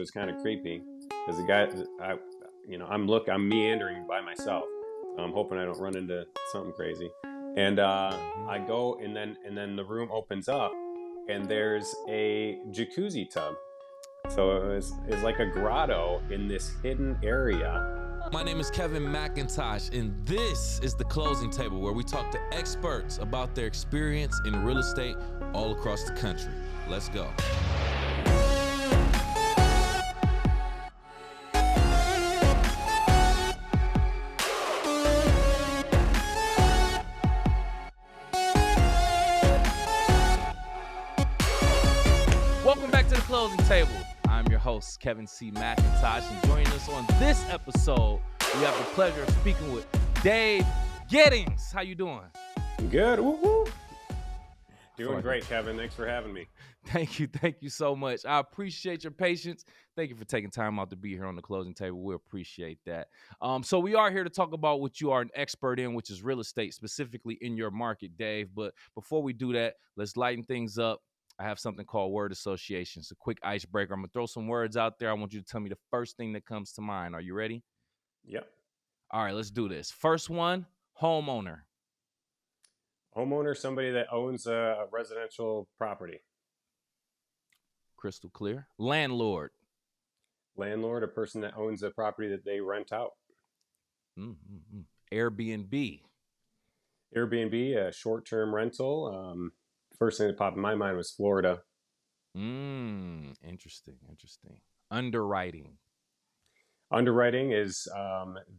was kind of creepy because the guy, I'm meandering by myself. I'm hoping I don't run into something crazy. And I go, and then the room opens up, and there's a jacuzzi tub. So it's like a grotto in this hidden area. My name is Kevin McIntosh, and this is The Closing Table, where we talk to experts about their experience in real estate all across the country. Let's go. Welcome back to The Closing Table. I'm your host, Kevin C. McIntosh, and joining us on this episode, we have the pleasure of speaking with Dave Gittens. How you doing? Good. Woo-hoo. Doing great, Kevin. Thanks for having me. Thank you so much. I appreciate your patience. Thank you for taking time out to be here on The Closing Table. We appreciate that. So we are here to talk about what you are an expert in, which is real estate, specifically in your market, Dave. But before we do that, let's lighten things up. I have something called word association. It's a quick icebreaker. I'm going to throw some words out there. I want you to tell me the first thing that comes to mind. Are you ready? Yep. All right, let's do this. First one, homeowner. Homeowner, somebody that owns a residential property. Crystal clear. Landlord. Landlord, a person that owns a property that they rent out. Airbnb. Airbnb, a short-term rental. First thing that popped in my mind was Florida. Interesting. Underwriting. Underwriting is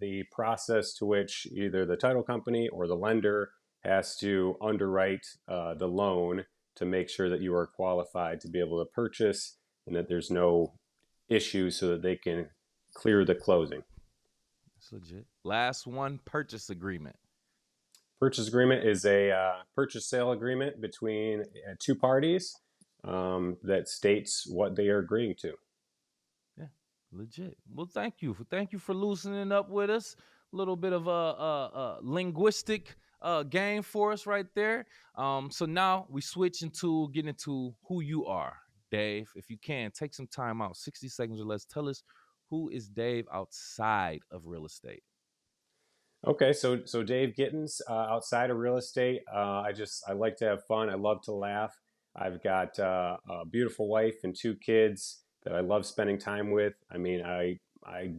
the process to which either the title company or the lender has to underwrite the loan to make sure that you are qualified to be able to purchase and that there's no issues so that they can clear the closing. That's legit. Last one, purchase agreement. Purchase agreement is a purchase sale agreement between two parties that states what they are agreeing to. Yeah, legit. Well, thank you for loosening up with us. A little bit of a linguistic game for us right there. So now we switch into getting into who you are, Dave. If you can, take some time out, 60 seconds or less. Tell us, who is Dave outside of real estate? Okay, so Dave Gittens, outside of real estate, I like to have fun. I love to laugh. I've got a beautiful wife and two kids that I love spending time with. I mean, I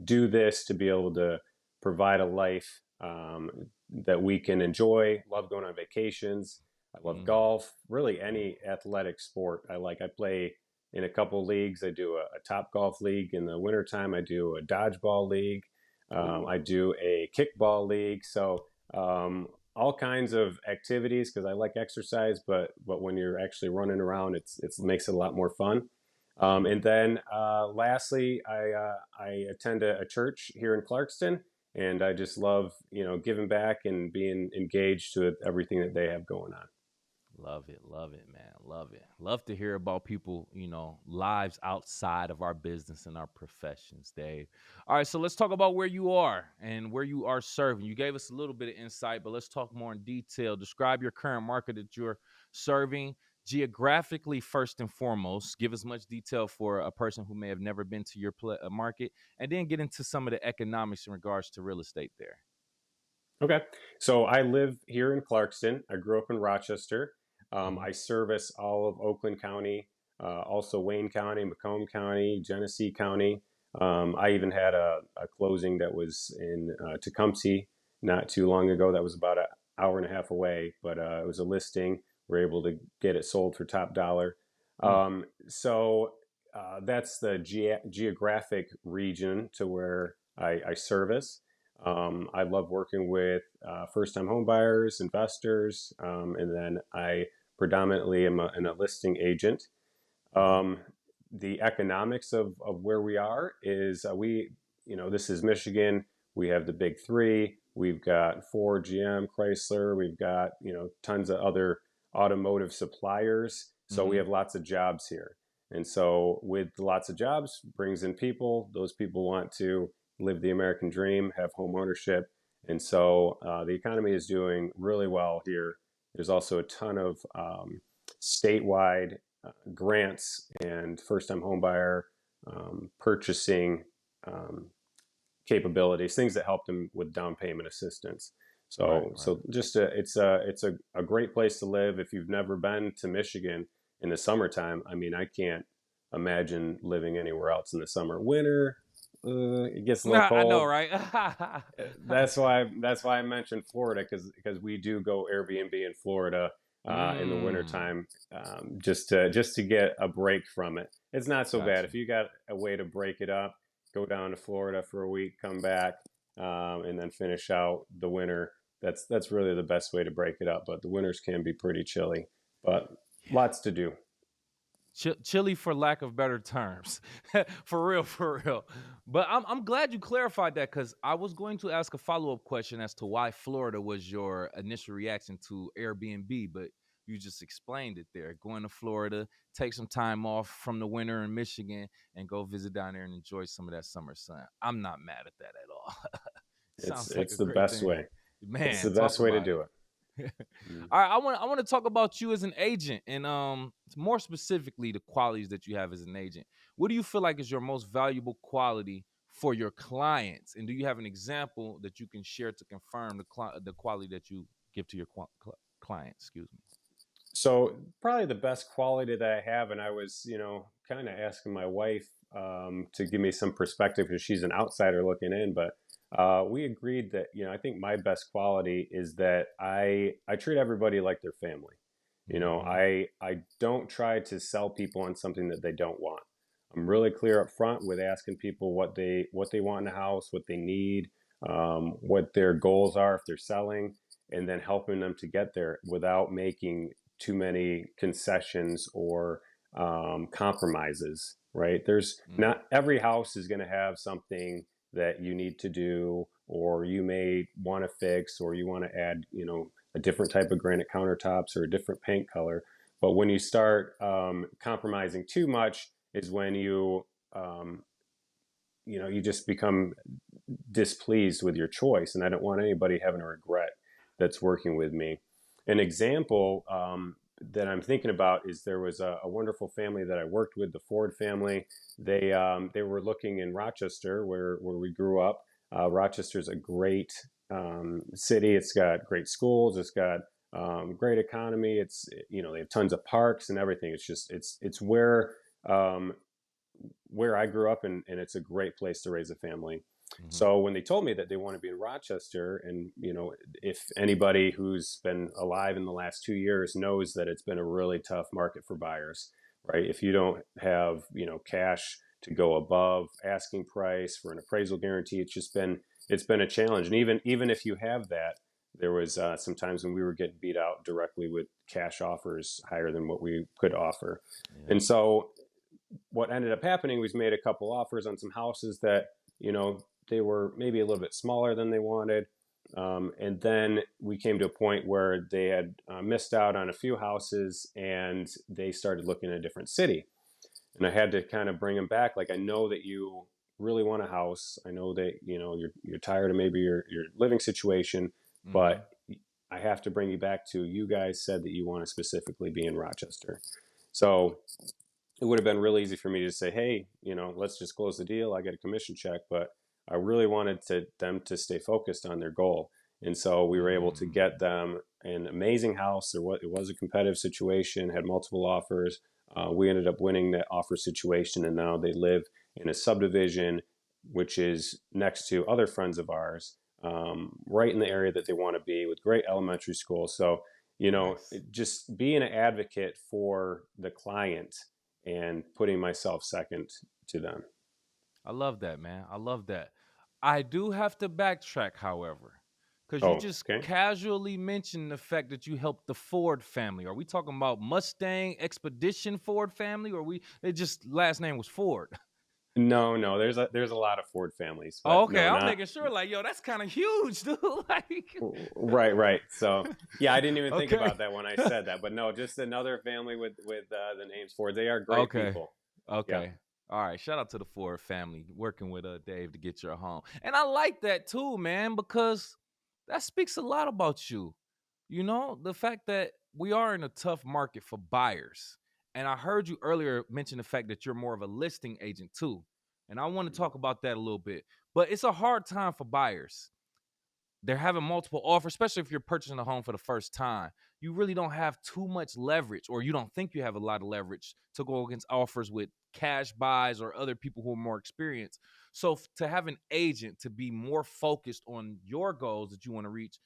do this to be able to provide a life that we can enjoy. Love going on vacations. I love golf. Really, any athletic sport I like. I play in a couple leagues. I do a top golf league in the wintertime. I do a dodgeball league. I do a kickball league, so all kinds of activities because I like exercise. But when you're actually running around, it makes it a lot more fun. And then lastly, I attend a church here in Clarkston, and I just love giving back and being engaged with everything that they have going on. Love it, man. Love it. Love to hear about people, lives outside of our business and our professions, Dave. All right, so let's talk about where you are and where you are serving. You gave us a little bit of insight, but let's talk more in detail. Describe your current market that you're serving geographically first and foremost. Give as much detail for a person who may have never been to your market, and then get into some of the economics in regards to real estate there. Okay, so I live here in Clarkston. I grew up in Rochester. I service all of Oakland County, also Wayne County, Macomb County, Genesee County. I even had a closing that was in Tecumseh not too long ago. That was about an hour and a half away, but it was a listing. We were able to get it sold for top dollar. So that's the geographic region to where I service. I love working with first-time home buyers, investors, and then I predominantly am a listing agent. The economics of where we are is this is Michigan. We have the big three. We've got Ford, GM, Chrysler. We've got tons of other automotive suppliers. So we have lots of jobs here. And so with lots of jobs brings in people. Those people want to live the American dream, have home ownership. And so the economy is doing really well here. There's also a ton of statewide grants and first-time homebuyer purchasing um, capabilities, things that help them with down payment assistance. Right, right. So just it's a great place to live. If you've never been to Michigan in the summertime, I mean, I can't imagine living anywhere else in the summer. Winter, it gets a little I know, cold. right? That's why I mentioned Florida, because we do go Airbnb in Florida in the Mm, wintertime, just to get a break from it. It's not so bad gotcha. if you got a way to break it up. Go down to Florida for a week, come back, and then finish out the winter. That's really the best way to break it up. But the winters can be pretty chilly, but lots to do. Chilly for lack of better terms. For real, for real. But I'm glad you clarified that because I was going to ask a follow-up question as to why Florida was your initial reaction to Airbnb, but you just explained it there. Going to Florida, take some time off from the winter in Michigan, and go visit down there and enjoy some of that summer sun. I'm not mad at that at all. It's Sounds like it's a the great best thing. way. It's the Man, best talk way to about do it. it. Mm. All right, I want to talk about you as an agent and more specifically the qualities that you have as an agent. What do you feel like is your most valuable quality for your clients? And do you have an example that you can share to confirm the quality that you give to your clients, excuse me. So probably the best quality that I have, and I was, kind of asking my wife to give me some perspective because she's an outsider looking in, but we agreed that, I think my best quality is that I treat everybody like their family. Mhm. I don't try to sell people on something that they don't want. I'm really clear up front with asking people what they want in a house, what they need, what their goals are if they're selling, and then helping them to get there without making too many concessions or compromises. Right? There's Mm. not every house is going to have something that you need to do, or you may want to fix, or you want to add, a different type of granite countertops or a different paint color. But when you start compromising too much, is when um, you just become displeased with your choice. And I don't want anybody having a regret that's working with me. An example that I'm thinking about is there was a wonderful family that I worked with, the Ford family. They were looking in Rochester, where we grew up. Rochester's a great city. It's got great schools. It's got great economy. They have tons of parks and everything. It's where I grew up, and it's a great place to raise a family. Mhm. So when they told me that they want to be in Rochester, and if anybody who's been alive in the last 2 years knows that it's been a really tough market for buyers, right? If you don't have cash to go above asking price for an appraisal guarantee, it's been a challenge. And even if you have that, there was some times when we were getting beat out directly with cash offers higher than what we could offer. Yeah. And so what ended up happening was made a couple offers on some houses that they were maybe a little bit smaller than they wanted, and then we came to a point where they had missed out on a few houses, and they started looking at a different city. And I had to kind of bring them back. Like, I know that you really want a house. I know that you're tired of maybe your living situation, Mhm. but I have to bring you back to, you guys said that you want to specifically be in Rochester. So it would have been real easy for me to say, hey, let's just close the deal. I get a commission check, but I really wanted them to stay focused on their goal. And so we were able to get Mm. them an amazing house. It was a competitive situation, had multiple offers. We ended up winning that offer situation, and now they live in a subdivision, which is next to other friends of ours, right in the area that they want to be, with great elementary school. So, Nice. just being an advocate for the client and putting myself second to them. I love that, man. I love that. I do have to backtrack, however, because you Oh, just okay. casually mentioned the fact that you helped the Ford family. Are we talking about Mustang Expedition Ford family, or they just last name was Ford? No, no, there's a lot of Ford families, Oh, but okay. no, I'm not making sure, like, yo, that's kind of huge, dude. Like, right, right. So yeah, I didn't even think okay, about that when I said that, but no, just another family with the names Ford. They are great okay, people. Yeah. okay. All right. Shout out to the Ford family working with Dave to get your home, and I like that too, man, because that speaks a lot about you. You know, the fact that we are in a tough market for buyers. And I heard you earlier mention the fact that you're more of a listing agent too. And I want to talk about that a little bit. But it's a hard time for buyers. They're having multiple offers, especially if you're purchasing a home for the first time. You really don't have too much leverage, or you don't think you have a lot of leverage to go against offers with cash buys or other people who are more experienced. So to have an agent to be more focused on your goals that you want to reach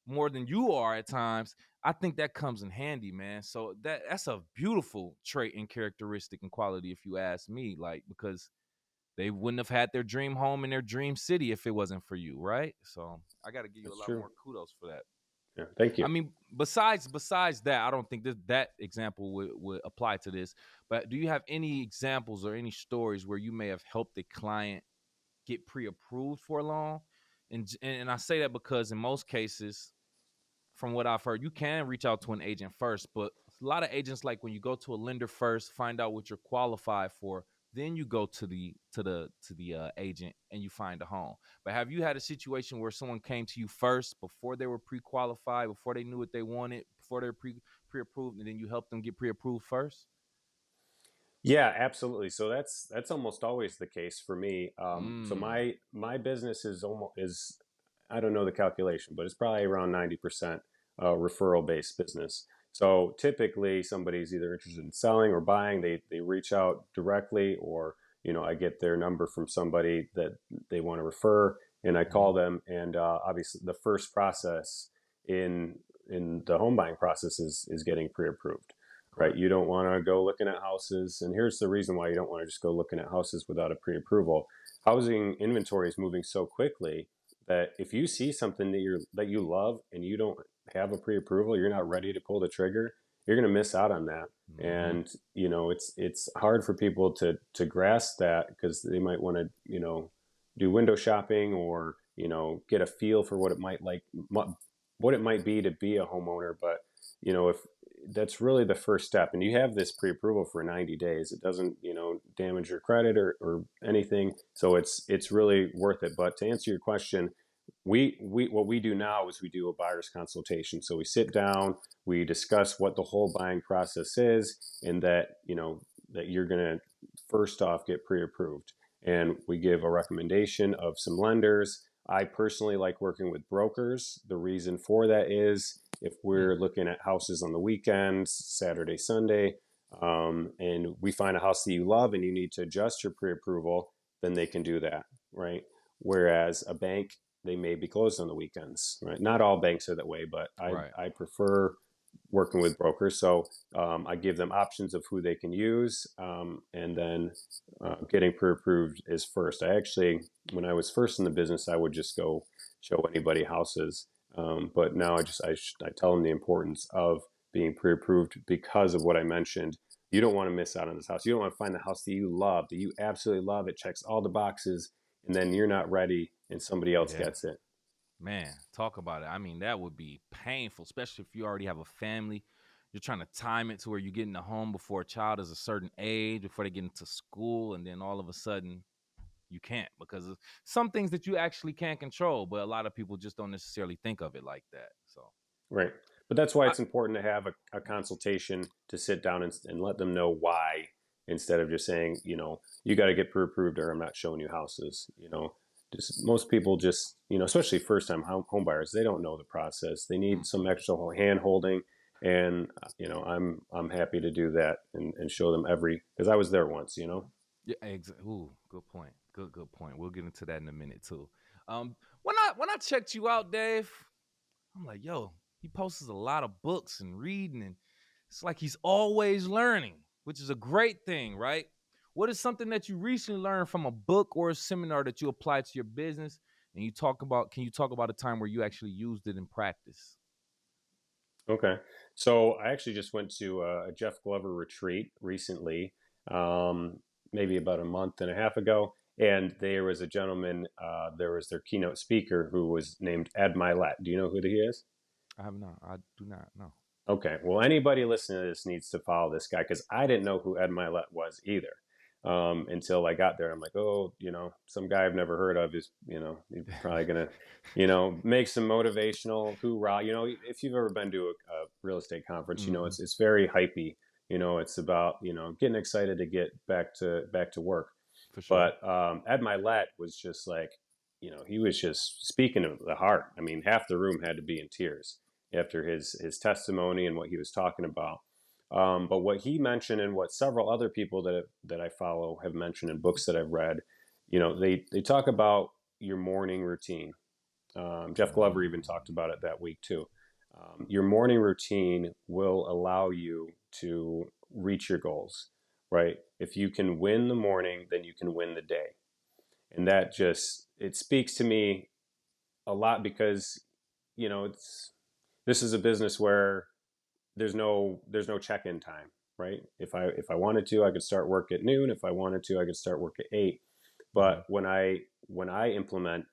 more than you are at times, I think that comes in handy, man. So that's a beautiful trait and characteristic and quality, if you ask me, like, because they wouldn't have had their dream home in their dream city if it wasn't for you, right? So I got to give you a That's lot true. more kudos for that. Yeah, thank I you. mean, besides that, I don't think that example would apply to this. But do you have any examples or any stories where you may have helped a client get pre-approved for a loan? And I say that because in most cases, from what I've heard, you can reach out to an agent first, but a lot of agents, like when you go to a lender first, find out what you're qualified for, then you go to the agent and you find a home. But have you had a situation where someone came to you first before they were pre-qualified, before they knew what they wanted, before they were pre-approved, and then you helped them get pre-approved first? Yeah, absolutely. So that's almost always the case for me. So Mm. my business is almost is I don't know the calculation, but it's probably around 90% referral based business. So typically somebody's either interested in selling or buying. They reach out directly, or I get their number from somebody that they want to refer, and I call Mm-hmm. them. And obviously the first process in the home buying process is getting pre-approved, right? Correct. You don't want to go looking at houses. And here's the reason why you don't want to just go looking at houses without a pre-approval. Housing inventory is moving so quickly that if you see something that you love and you don't have a pre-approval, you're not ready to pull the trigger, you're going to miss out on that. Mm-hmm. And it's hard for people to grasp that, because they might want to do window shopping, or get a feel for what it might be to be a homeowner. But if that's really the first step, and you have this pre-approval for 90 days, it doesn't damage your credit or anything, so it's really worth it. But to answer your question, we what we do now is we do a buyer's consultation. So we sit down, we discuss what the whole buying process is, and that you're going to first off get pre-approved, and we give a recommendation of some lenders. I personally like working with brokers. The reason for that is if Mm. we're looking at houses on the weekends, Saturday, Sunday, and we find a house that you love and you need to adjust your pre-approval, then they can do that, right? Whereas a bank, they may be closed on the weekends, right? Not all banks are that way, but I, Right. I prefer working with brokers. So I give them options of who they can use, and then getting pre-approved is first. I actually, when I was first in the business, I would just go show anybody houses, but now I tell them the importance of being pre-approved because of what I mentioned. You don't want to miss out on this house. You don't want to find the house that you love, that you absolutely love. It checks all the boxes, and then you're not ready, and somebody else Yeah. gets it. Man, talk about it. I mean, that would be painful, especially if you already have a family. You're trying to time it to where you get into home before a child is a certain age, before they get into school, and then all of a sudden you can't, because of some things that you actually can't control. But a lot of people just don't necessarily think of it like that. So, Right. But that's why I, it's important to have a consultation, to sit down and let them know why, instead of just saying, you got to get pre-approved or I'm not showing you houses. Just most people just, especially first time home buyers, they don't know the process. They need mm, some extra hand holding. And, I'm happy to do that and show them because I was there once. yeah, Ooh, good point. Good point. We'll get into that in a minute too. When I checked you out, Dave, I'm like, yo, he posts a lot of books and reading, and it's like he's always learning, which is a great thing, right? What is something that you recently learned from a book or a seminar that you applied to your business? And can you talk about a time where you actually used it in practice? Okay. So I actually just went to a Jeff Glover retreat recently, maybe about a month and a half ago. And there was a gentleman, there was their keynote speaker, who was named Ed Milet. Do you know who he is? I have not. I do not know. Okay. Well, anybody listening to this needs to follow this guy, because I didn't know who Ed Milet was either, until I got there. I'm like, oh, some guy I've never heard of is, he's probably going to, make some motivational hoorah. If you've ever been to a real estate conference, Mm-hmm. it's very hypey. It's about, getting excited to get back to work. For sure. But Ed Milet was just like, he was just speaking of the heart. I mean, half the room had to be in tears after his testimony and what he was talking about. But what he mentioned, and what several other people that I follow have mentioned in books that I've read, they talk about your morning routine. Jeff Glover even Mm, talked about it that week too. Your morning routine will allow you to reach your goals, right? If you can win the morning, then you can win the day. And that just, it speaks to me a lot because, it's, this is a business where there's no check-in time, right? If I wanted to, I could start work at noon. If I wanted to, I could start work at 8. mm-hmm. But when I implement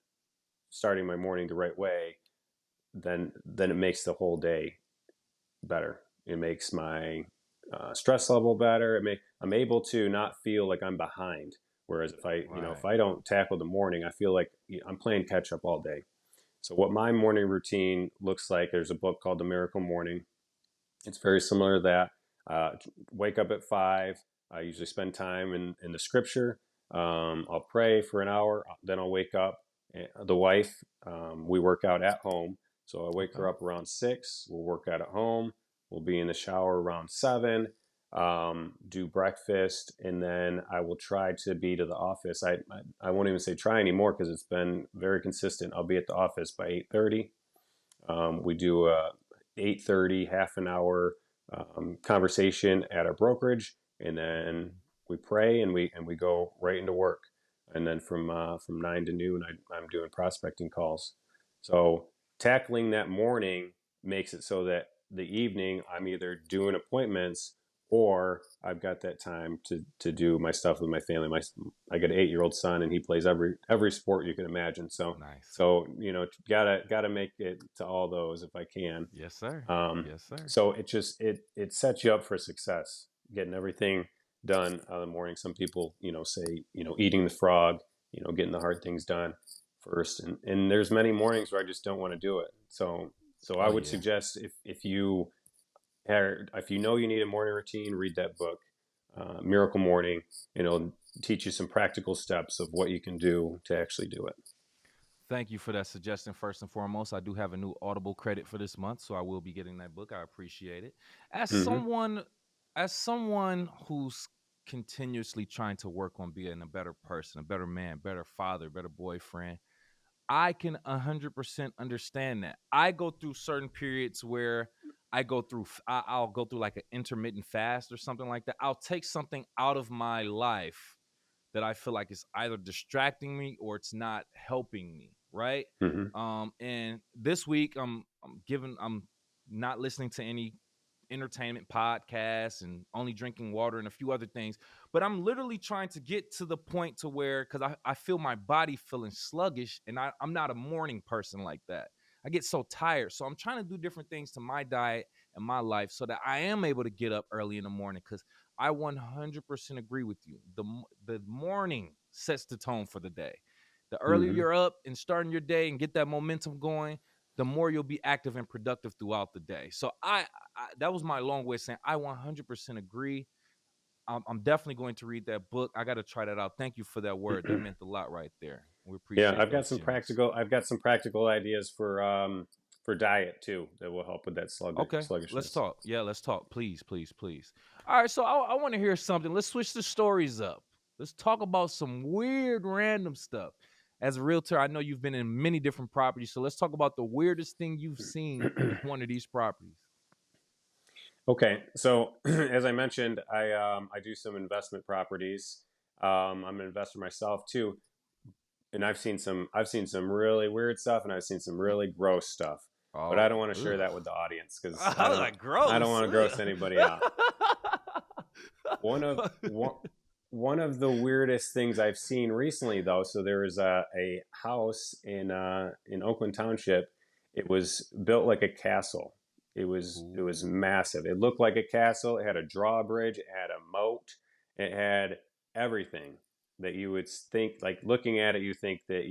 starting my morning the right way, then it makes the whole day better. It makes my stress level better. I'm able to not feel like I'm behind. Whereas if Right. I don't tackle the morning, I feel like I'm playing catch up all day. So what my morning routine looks like, there's a book called The Miracle Morning. It's very similar to that. Wake up at 5. I usually spend time in the scripture. I'll pray for an hour, then I'll wake up. The wife, we work out at home. So I wake Okay. her up around 6. We'll work out at home. We'll be in the shower around 7. Do breakfast, and then I will try to be to the office. I won't even say try anymore because it's been very consistent. I'll be at the office by 8:30. We do a 8:30 half an hour conversation at our brokerage, and then we pray and we go right into work. And then from 9 to noon, I'm doing prospecting calls. So tackling that morning makes it so that the evening I'm either doing appointments or I've got that time to do my stuff with my family. I got an 8-year-old son, and he plays every sport you can imagine. So Nice. so gotta make it to all those if I can. Yes, sir. Um, Yes, sir. so it sets you up for success, getting everything done in the morning. Some people say eating the frog, getting the hard things done first, and there's many mornings where I just don't want to do it. So I Oh would yeah. suggest if you know you need a morning routine, read that book, Miracle Morning, and it'll teach you some practical steps of what you can do to actually do it. Thank you for that suggestion. First and foremost, I do have a new Audible credit for this month, so I will be getting that book. I appreciate it. As Hmm. someone, as someone who's continuously trying to work on being a better person, a better man, better father, better boyfriend, I can 100% understand that. I go through certain periods where I'll go through like an intermittent fast or something like that. I'll take something out of my life that I feel like is either distracting me or it's not helping me, right? Hmm. And this week I'm not listening to any entertainment podcasts and only drinking water and a few other things. But I'm literally trying to get to the point to where because I feel my body feeling sluggish and I'm not a morning person like that. I get so tired. So I'm trying to do different things to my diet and my life so that I am able to get up early in the morning because I 100% agree with you. The morning sets the tone for the day. The earlier Hmm. you're up and starting your day and get that momentum going, the more you'll be active and productive throughout the day. So that was my long way of saying I 100% agree. I'm definitely going to read that book. I got to try that out. Thank you for that word. That meant a lot right there. We Yeah, appreciate those gems. I've got some practical ideas for diet too that will help with that Okay, let's sluggishness. talk. Yeah, let's talk. Please, please, please. All right, so I want to hear something. Let's switch the stories up. Let's talk about some weird, random stuff. As a realtor, I know you've been in many different properties, so let's talk about the weirdest thing you've seen in one of these properties. Okay, so as I mentioned, I do some investment properties. I'm an investor myself too, and I've seen some really weird stuff, and I've seen some really gross stuff. But I don't Oh, want to share ugh. that with the audience because I was like, I don't gross. want to gross anybody out. One of one, one of the weirdest things I've seen recently, though, so there was a house in Oakland Township. It was built like a castle. It was Ooh. massive. It looked like a castle. It had a drawbridge. It had a moat. It had everything that you would think. Like looking at it, you think that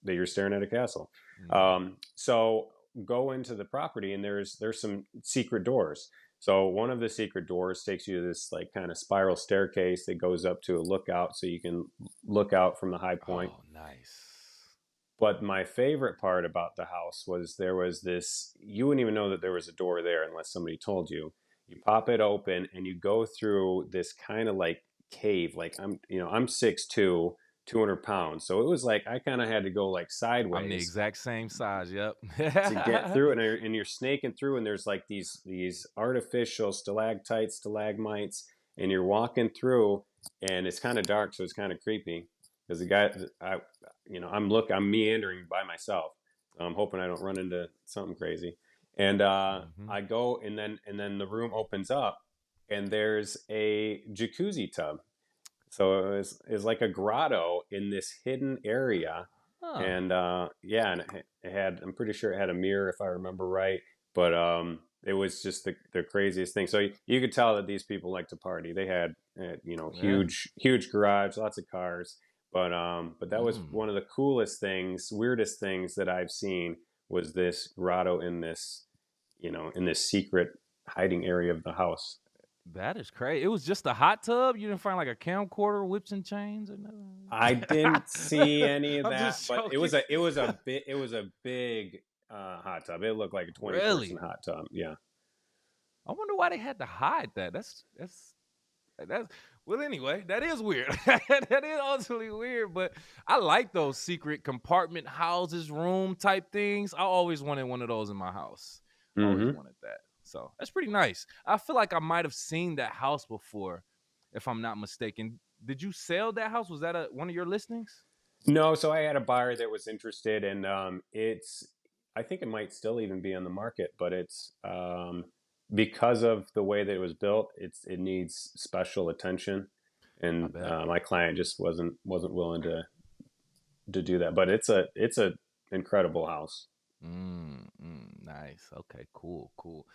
that you're staring at a castle. Mm, So go into the property, and there's some secret doors. So one of the secret doors takes you to this like kind of spiral staircase that goes up to a lookout, so you can look out from the high point. Oh, nice. But my favorite part about the house was there was this, you wouldn't even know that there was a door there unless somebody told you. You pop it open and you go through this kind of like cave. Like I'm 6'2", 200 pounds. So it was like I kind of had to go like I'm the sideways exact same size. Yep. to get through it, and you're snaking through, and there's like these artificial stalactites, stalagmites, and you're walking through, and it's kind of dark, so it's kind of creepy because the guy, I'm meandering by myself. So I'm hoping I don't run into something crazy, and Hmm. I go, and then the room opens up, and there's a jacuzzi tub. So it was like a grotto in this hidden area, Huh. and yeah, and it had, I'm pretty sure it had a mirror if I remember right, but it was just the craziest thing. So you could tell that these people like to party. They had Yeah. huge garage, lots of cars, but that was Mm. one of the coolest things, weirdest things that I've seen was this grotto in this in this secret hiding area of the house. That is crazy. It was just a hot tub? You didn't find like a camcorder, whips and chains or nothing? I didn't see any of I'm that, just but it joking. was a big hot tub. It looked like a 20-person Really? hot tub. Yeah. I wonder why they had to hide that. That's well, anyway, that is weird. That is ultimately weird, but I like those secret compartment houses, room type things. I always wanted one of those in my house. Always Hmm. wanted that. So that's pretty nice. I feel like I might have seen that house before, if I'm not mistaken. Did you sell that house? Was that one of your listings? No, so I had a buyer that was interested, and I think it might still even be on the market, but it's because of the way that it was built, it needs special attention, I and bet. my client just wasn't willing to do that. But it's a incredible house. Nice. Okay, cool, cool.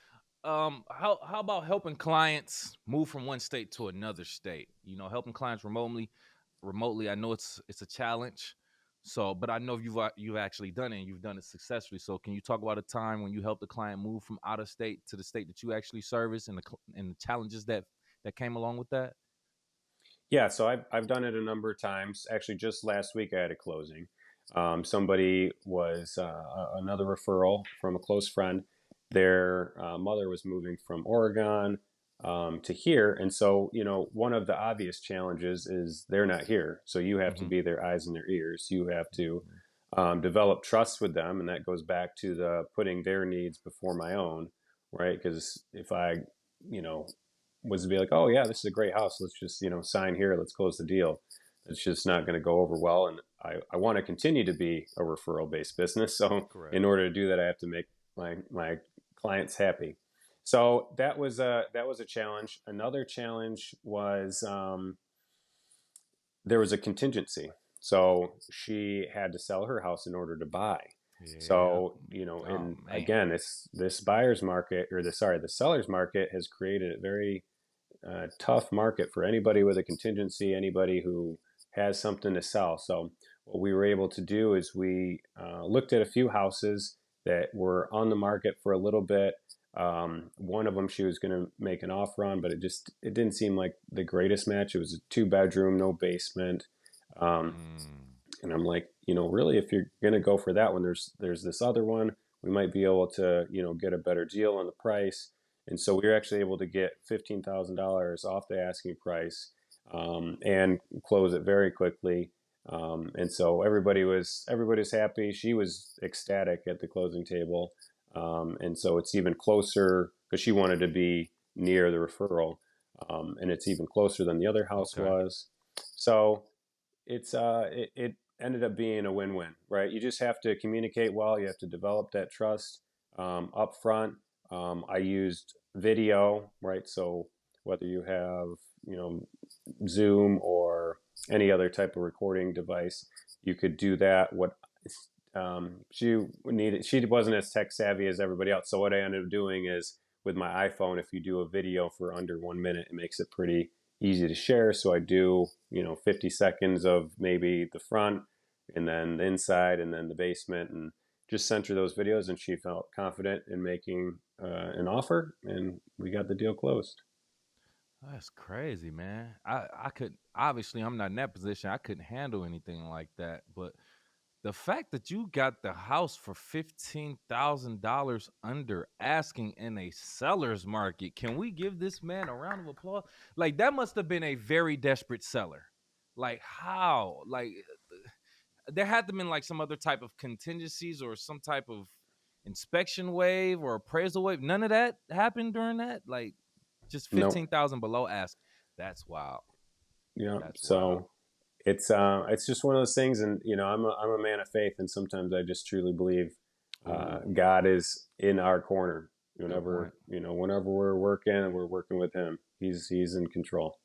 How about helping clients move from one state to another state? You know, helping clients remotely. I know it's a challenge. So, but I know you've actually done it and you've done it successfully. So, can you talk about a time when you helped a client move from out of state to the state that you actually service and the challenges that came along with that? Yeah, so I've done it a number of times. Actually, just last week I had a closing. Somebody was another referral from a close friend. Their mother was moving from Oregon to here, and so one of the obvious challenges is they're not here. So you have to Hmm. be their eyes and their ears. You have to develop trust with them, and that goes back to the putting their needs before my own, right? Because if I, you know, was to be like, oh yeah, this is a great house. Let's just sign here. Let's close the deal. It's just not going to go over well. And I want to continue to be a referral based business. So Correct. in order to do that, I have to make my clients happy. So that was a challenge. Another challenge was there was a contingency. So she had to sell her house in order to buy. Yeah. So, Oh and man. again, this buyer's market, or the seller's market has created a very tough market for anybody with a contingency, anybody who has something to sell. So what we were able to do is we looked at a few houses that were on the market for a little bit. One of them she was going to make an offer on, but it didn't seem like the greatest match. It was a 2 bedroom, no basement. Um, Mm, and I'm like, really, if you're going to go for that one, there's this other one. We might be able to, get a better deal on the price. And so we were actually able to get $15,000 off the asking price and close it very quickly. And so everybody's happy. She was ecstatic at the closing table, and so it's even closer because she wanted to be near the referral, and it's even closer than the other house okay. was. So it ended up being a win-win, right? You just have to communicate well. You have to develop that trust up front. I used video, right? So whether you have Zoom or any other type of recording device, you could do that. What she wasn't as tech savvy as everybody else. So what I ended up doing is with my iPhone, if you do a video for under 1 minute, it makes it pretty easy to share. So I do 50 seconds of maybe the front, and then the inside, and then the basement, and just center those videos. And she felt confident in making an offer, and we got the deal closed. That's crazy, man. I could obviously I'm not in that position. I couldn't handle anything like that. But the fact that you got the house for $15,000 under asking in a seller's market, can we give this man a round of applause? Like that must have been a very desperate seller. Like how? Like there had to been like some other type of contingencies or some type of inspection wave or appraisal wave. None of that happened during that. Like just No, 15,000 below ask. That's wild. yeah. That's wild. So it's just one of those things, and I'm a man of faith, and sometimes I just truly believe Ooh, God is in our corner. good point. Whenever we're working with Him. He's in control.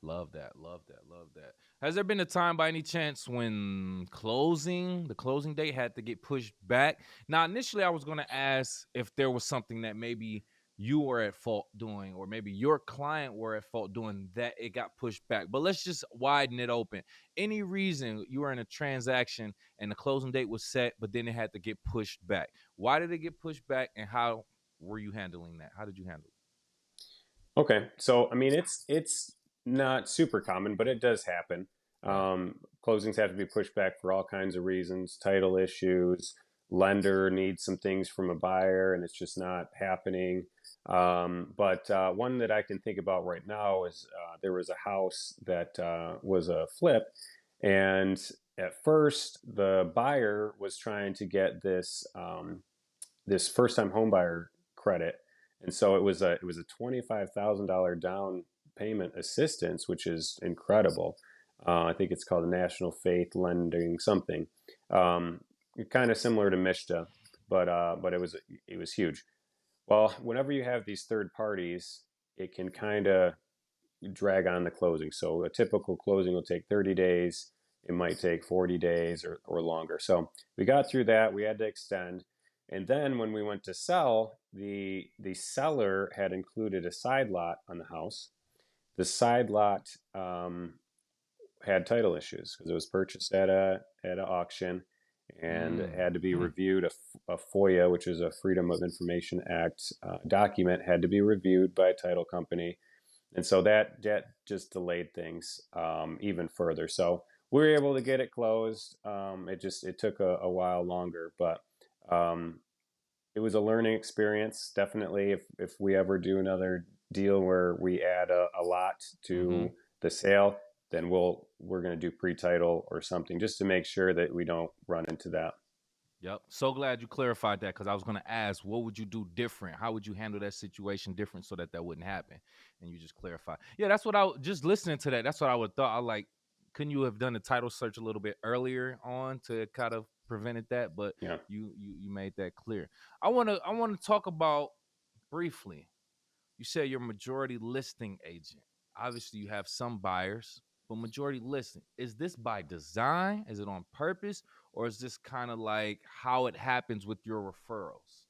Love that. Love that. Love that. Has there been a time by any chance when the closing date had to get pushed back? Now, initially, I was going to ask if there was something that maybe you were at fault doing, or maybe your client were at fault doing that it got pushed back. But let's just widen it open. Any reason you were in a transaction and the closing date was set, but then it had to get pushed back? Why did it get pushed back, and how were you handling that? How did you handle it? Okay, so I mean, it's not super common, but it does happen. Right. Closings have to be pushed back for all kinds of reasons: title issues, lender needs some things from a buyer, and it's just not happening. But one that I can think about right now is there was a house that was a flip, and at first the buyer was trying to get this first time home buyer credit. And so it was a $25,000 down payment assistance, which is incredible. I think it's called a National Faith Lending something, um, kind of similar to Mishta, but it was huge. Well, whenever you have these third parties, it can kind of drag on the closing. So a typical closing will take 30 days. It might take 40 days or longer. So we got through that. We had to extend. And then when we went to sell, the seller had included a side lot on the house. The side lot had title issues because it was purchased at an auction, and it Mm. had to be Hmm. reviewed. A FOIA, which is a Freedom of Information Act document, had to be reviewed by a title company, and so that just delayed things even further. So we were able to get it closed. It took a while longer, but um, it was a learning experience. Definitely, if we ever do another deal where we add a lot Mm-hmm. to the sale, then we're going to do pre-title or something just to make sure that we don't run into that. Yep. So glad you clarified that, because I was going to ask, what would you do different? How would you handle that situation different so that that wouldn't happen? And you just clarify. Yeah, that's what just listening to that. That's what I would thought. I like, couldn't you have done the title search a little bit earlier on to kind of prevented that? But Yeah. you made that clear. I want to talk about briefly. You said you're majority listing agent. Obviously, you have some buyers, but majority listing. Is this by design? Is it on purpose? Or is this kind of like how it happens with your referrals?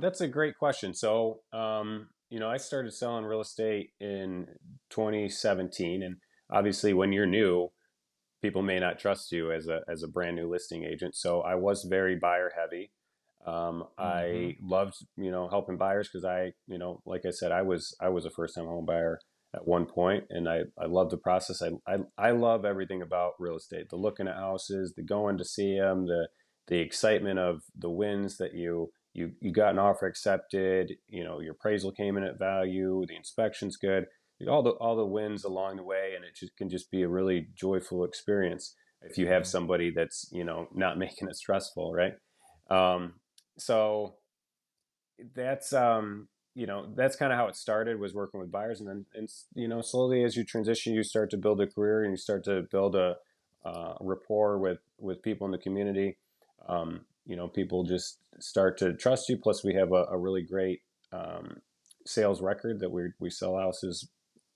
That's a great question. So, I started selling real estate in 2017, and obviously, when you're new, people may not trust you as a brand new listing agent. So I was very buyer heavy. Mm-hmm. I loved helping buyers because like I said, I was a first time home buyer at one point, and I love the process. I love everything about real estate: the looking at houses, the going to see them, the excitement of the wins that you got an offer accepted. Your appraisal came in at value, the inspection's good, all the wins along the way, and can just be a really joyful experience if you have Mm-hmm. somebody that's not making it stressful, right? Um, so that's kind of how it started, was working with buyers, and then slowly as you transition, you start to build a career and you start to build a rapport with people in the community. People just start to trust you. Plus, we have a really great sales record that we sell houses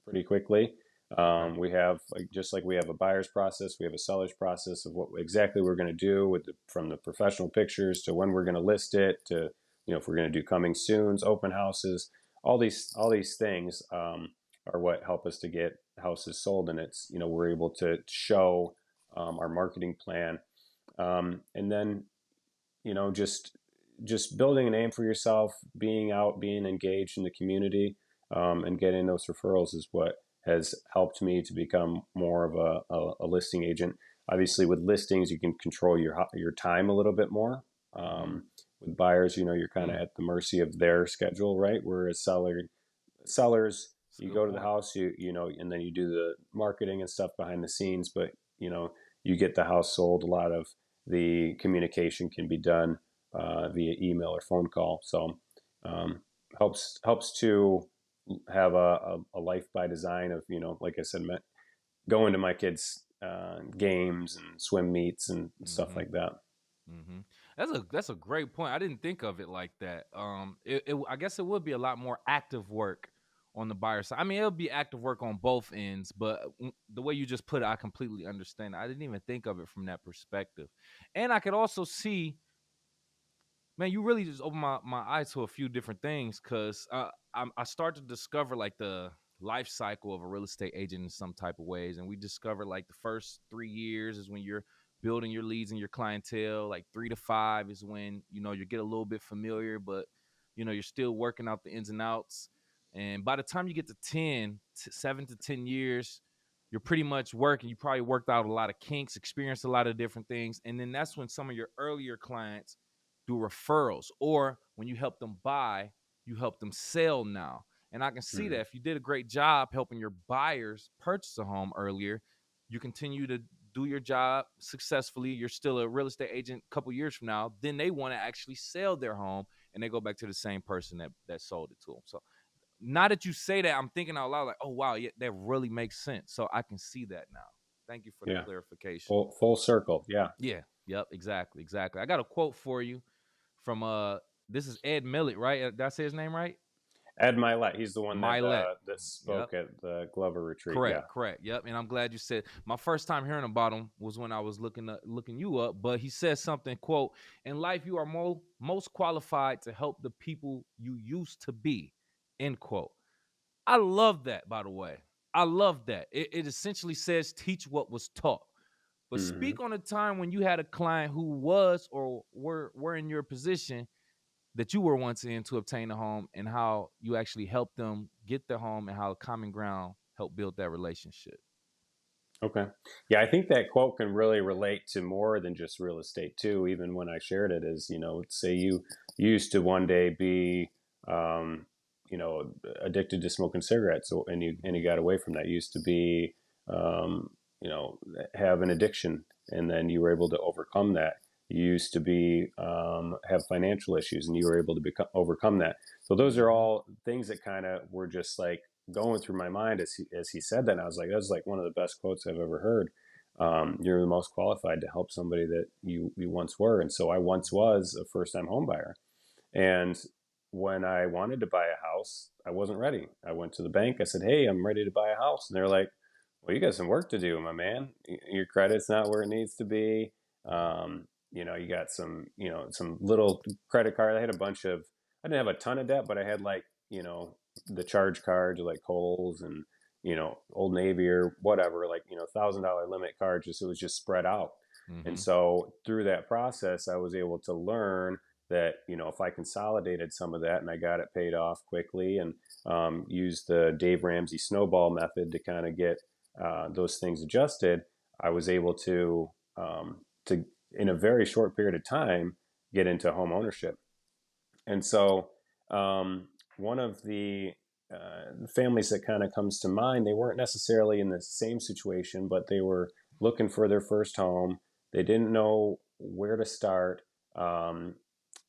pretty quickly. Okay. We have, just like we have a buyer's process, we have a seller's process of what exactly we're going to do from the professional pictures to when we're going to list it to if we're going to do coming soons, open houses, all these things are what help us to get houses sold, and it's we're able to show our marketing plan, and then just just building a name for yourself, being out, being engaged in the community, and getting those referrals is what has helped me to become more of a listing agent. Obviously, with listings, you can control your time a little bit more. Mm-hmm. With buyers, you're kind of Hmm. at the mercy of their schedule, right? Whereas sellers, That's a you good go to the point. house, and then you do the marketing and stuff behind the scenes, but you get the house sold. A lot of the communication can be done via email or phone call. So um, helps to have a life by design of, like I said, going to my kids' games and swim meets and stuff Mm-hmm. like that. Mm-hmm. That's a great point. I didn't think of it like that. I guess it would be a lot more active work on the buyer side. I mean, it'll be active work on both ends, but the way you just put it, I completely understand. I didn't even think of it from that perspective, and I could also see, man, you really just opened my eyes to a few different things because I start to discover like the life cycle of a real estate agent in some type of ways. And we discovered like the first 3 years is when you're building your leads and your clientele. Like 3 to 5 is when, you get a little bit familiar, but, you're still working out the ins and outs. And by the time you get to 7 to 10 years, you're pretty much working. You probably worked out a lot of kinks, experienced a lot of different things. And then that's when some of your earlier clients do referrals, or when you help them buy, you help them sell now. And I can see that Hmm. if you did a great job helping your buyers purchase a home earlier, you continue to do your job successfully. You're still a real estate agent a couple years from now. Then they want to actually sell their home, and they go back to the same person that sold it to them. So now that you say that, I'm thinking out loud like, oh wow, yeah, that really makes sense. So I can see that now. Thank you for the Yeah, clarification. full circle. Yeah. Yeah. Yep. Exactly. Exactly. I got a quote for you from this is Ed Millett, right? Did I say his name right? Ed Milet, he's the one that Milet. that Yep. spoke at the Glover retreat. Yeah. Correct. Correct. Yep. And I'm glad you said. My first time hearing about him was when I was looking you up. But he says something. Quote: "In life, you are most qualified to help the people you used to be." End quote. I love that. By the way, I love that. It essentially says teach what was taught. But Hmm. speak on a time when you had a client who was or were in your position that you were once in to obtain a home, and how you actually helped them get their home, and how common ground helped build that relationship. Okay. Yeah, I think that quote can really relate to more than just real estate too. Even when I shared it, is say you used to one day be um, addicted to smoking cigarettes, so and you got away from that. You used to be um, have an addiction, and then you were able to overcome that. You used to be have financial issues, and you were able to overcome that. So those are Mm-hmm. all things that kind of were just like going through my mind as he said that. And I was like, that was like one of the best quotes I've ever heard. You're the most qualified to help somebody that you once were. And so I once was a first time home buyer. And when I wanted to buy a house, I wasn't ready. I went to the bank. I said, "Hey, I'm ready to buy a house." And they're like, "Well, you got some work to do, my man. Your credit's not where it needs to be. You got some little credit card. I had a bunch of. I didn't have a ton of debt, but I had like the charge cards, like Kohl's and Old Navy or whatever, like $1,000 limit cards. Just it was just spread out. And Mm-hmm. so through that process, I was able to learn that if I consolidated some of that and I got it paid off quickly and used the Dave Ramsey snowball method to kind of get those things adjusted, I was able to in a very short period of time get into home ownership. And so one of the families that kind of comes to mind, they weren't necessarily in the same situation, but they were looking for their first home. They didn't know where to start. Um,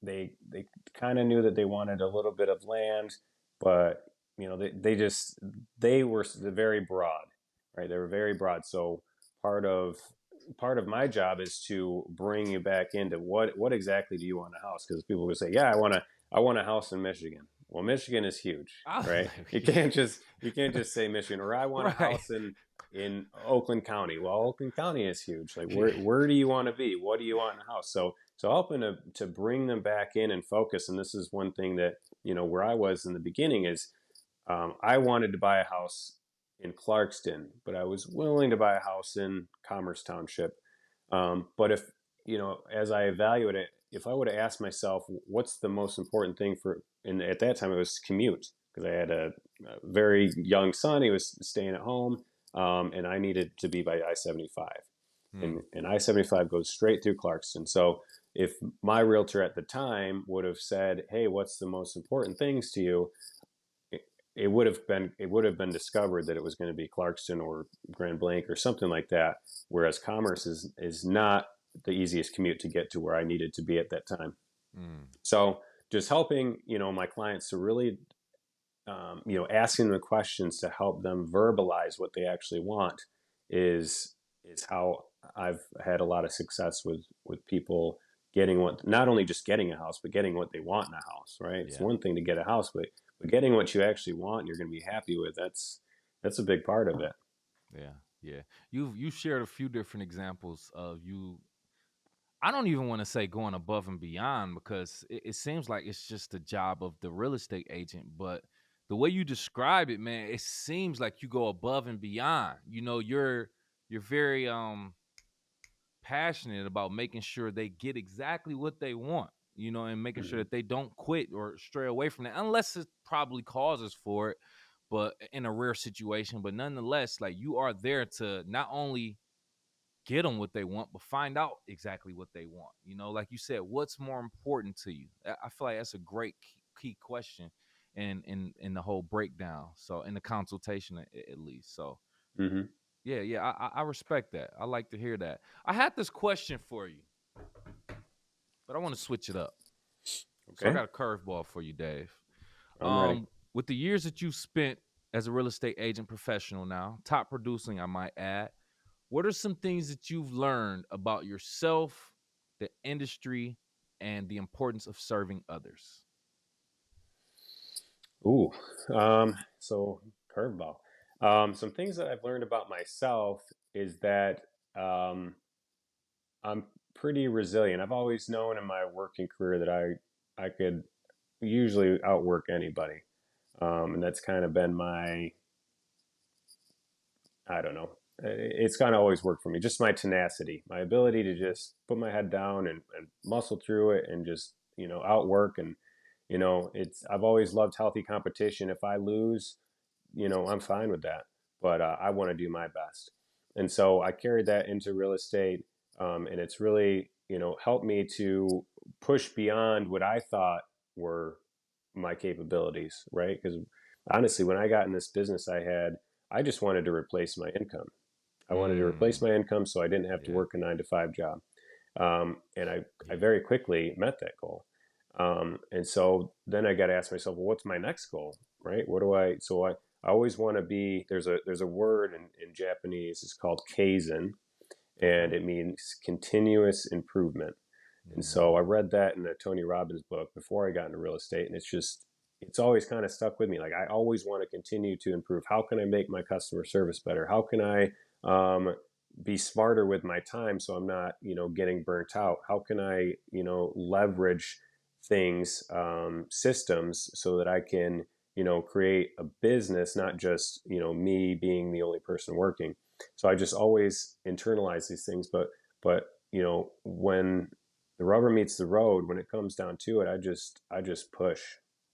they kind of knew that they wanted a little bit of land, but they were very broad, right? They were very broad. So part of part of my job is to bring you back into what exactly do you want a house? Because people would say, yeah, I want a house in Michigan. Well, Michigan is huge, right? You can't just say Michigan, or I want a Right. house in Oakland County. Well, Oakland County is huge. Like Yeah. where do you want to be? What do you want in a house? So helping to bring them back in and focus. And this is one thing that where I was in the beginning is I wanted to buy a house in Clarkston, but I was willing to buy a house in Commerce Township. But as I evaluate it, if I would have asked myself, what's the most important thing and at that time it was commute, because I had a very young son. He was staying at home, and I needed to be by I-75. Hmm. And I-75 goes straight through Clarkston. So if my realtor at the time would have said, hey, what's the most important things to you? It would have been discovered that it was going to be Clarkston or Grand Blanc or something like that. Whereas Commerce is not the easiest commute to get to where I needed to be at that time. Mm. So just helping my clients to really asking them questions to help them verbalize what they actually want is how I've had a lot of success with people getting what, not only just getting a house, but getting what they want in a house. Right? It's Yeah. one thing to get a house, but getting what you actually want and you're going to be happy with, that's a big part of it. Yeah. Yeah. You shared a few different examples of you. I don't even want to say going above and beyond because it seems like it's just the job of the real estate agent. But the way you describe it, man, it seems like you go above and beyond. You're very passionate about making sure they get exactly what they want, and making sure Mm-hmm. that they don't quit or stray away from that, unless it probably causes for it, but in a rare situation. But nonetheless, like you are there to not only get them what they want, but find out exactly what they want. Like you said, what's more important to you? I feel like that's a great key question in the whole breakdown. So in the consultation, at least. So Mm-hmm. yeah, yeah, I respect that. I like to hear that. I had this question for you, but I want to switch it up. So I Okay, got a curveball for you, Dave. I'm ready. With the years that you've spent as a real estate agent professional now, top producing, I might add, what are some things that you've learned about yourself, the industry, and the importance of serving others? Ooh, so curveball. Some things that I've learned about myself is that um, I'm pretty resilient. I've always known in my working career that I could usually outwork anybody, and that's kind of been my, I don't know. It's kind of always worked for me. Just my tenacity, my ability to just put my head down and muscle through it and just outwork. And I've always loved healthy competition. If I lose, I'm fine with that. But I want to do my best. And so I carried that into real estate. And it's really, helped me to push beyond what I thought were my capabilities, right? Because honestly, when I got in this business, I just wanted to replace my income. I wanted to replace Mm, my income so I didn't have to yeah. work a 9 to 5 job. And I Yeah. very quickly met that goal. And so then I got to ask myself, well, what's my next goal, right? I always want to be, there's a word in Japanese, it's called kaizen, Okay. and it means continuous improvement. And so Mm, I read that in a Tony Robbins book before I got into real estate, and it's always kind of stuck with me. Like I always want to continue to improve. How can I make my customer service better? How can I be smarter with my time so I'm not, getting burnt out? How can I, leverage things, systems, so that I can, create a business, not just, me being the only person working. So I just always internalize these things, but when the rubber meets the road, when it comes down to it, I just push.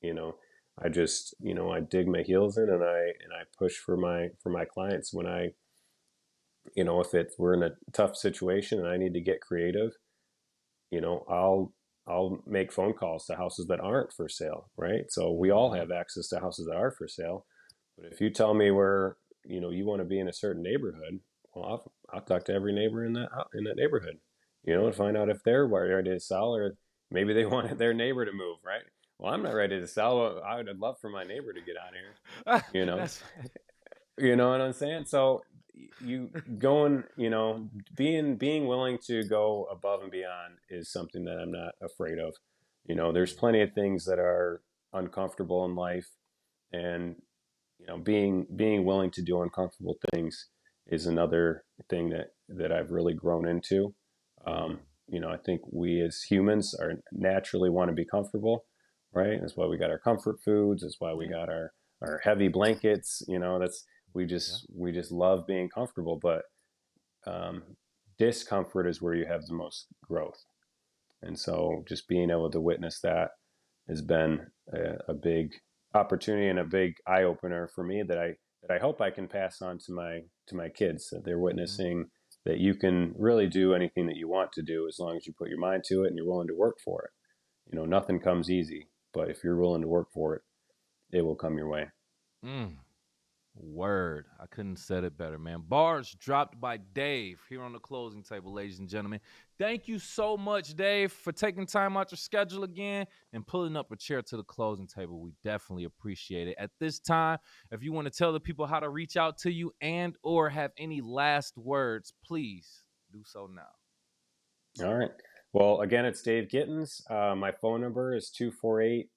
You know, I dig my heels in and I push for my clients when if we're in a tough situation and I need to get creative, I'll make phone calls to houses that aren't for sale, right? So we all mm-hmm. have access to houses that are for sale. But if you tell me where you want to be in a certain neighborhood, well, I'll talk to every neighbor in that neighborhood, and find out if they're ready to sell, or maybe they want their neighbor to move, right? Well, I'm not ready to sell. Well, I would love for my neighbor to get out of here, you know. That's You know what I'm saying? So you going, being willing to go above and beyond is something that I'm not afraid of. There's plenty of things that are uncomfortable in life, and being willing to do uncomfortable things is another thing that I've really grown into. mm, I think we as humans are naturally want to be comfortable, right? That's why we got our comfort foods. That's why we yeah, got our heavy blankets. That's we yeah, just we just love being comfortable. But um, discomfort is where you have the most growth. And so just being able to witness that has been a big opportunity and a big eye opener for me that I hope I can pass on to my kids, that they're Mm-hmm. witnessing that you can really do anything that you want to do as long as you put your mind to it and you're willing to work for it. Nothing comes easy, but if you're willing to work for it, it will come your way. Mm. Word. I couldn't have said it better, man. Bars dropped by Dave here on the closing table, ladies and gentlemen. Thank you so much, Dave, for taking time out your schedule again and pulling up a chair to the closing table. We definitely appreciate it. At this time, if you want to tell the people how to reach out to you and or have any last words, please do so now. All right. Well, again, it's Dave Gittens. My phone number is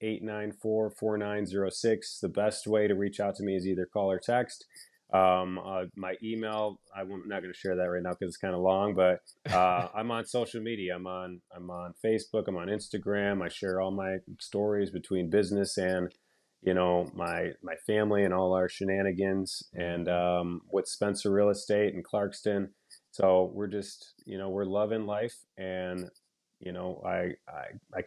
248-894-4906. The best way to reach out to me is either call or text. My email, I'm not going to share that right now because it's kind of long, but I'm on social media. I'm on Facebook. I'm on Instagram. I share all my stories between business and my family and all our shenanigans, and with Spencer Real Estate in Clarkston. So we're just we're loving life, and I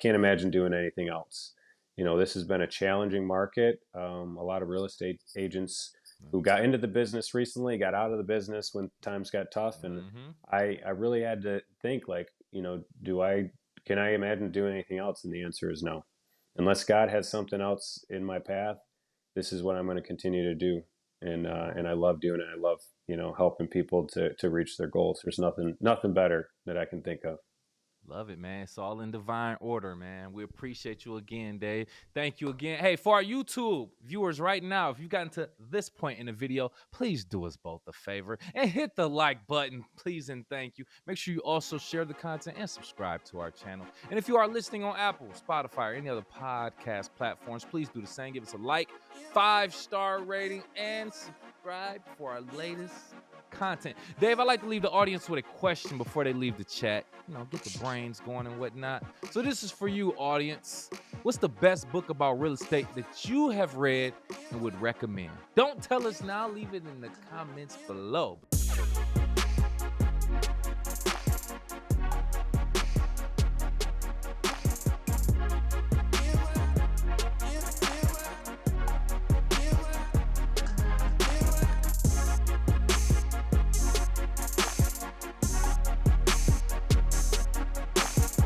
can't imagine doing anything else. This has been a challenging market. A lot of real estate agents who got into the business recently got out of the business when times got tough, and Mm-hmm. I really had to think, like, can I imagine doing anything else? And the answer is no. Unless God has something else in my path, this is what I'm going to continue to do. And I love doing it. I love helping people to reach their goals. There's nothing better that I can think of. Love it, man. It's all in divine order, man. We appreciate you again, Dave. Thank you again. Hey, for our YouTube viewers right now, if you've gotten to this point in the video, please do us both a favor and hit the like button, please and thank you. Make sure you also share the content and subscribe to our channel. And if you are listening on Apple, Spotify, or any other podcast platforms, please do the same. Give us a like, 5-star rating, and subscribe for our latest content. Dave, I like to leave the audience with a question before they leave the chat. Get the brains going and whatnot. So this is for you, audience. What's the best book about real estate that you have read and would recommend? Don't tell us now. Leave it in the comments below.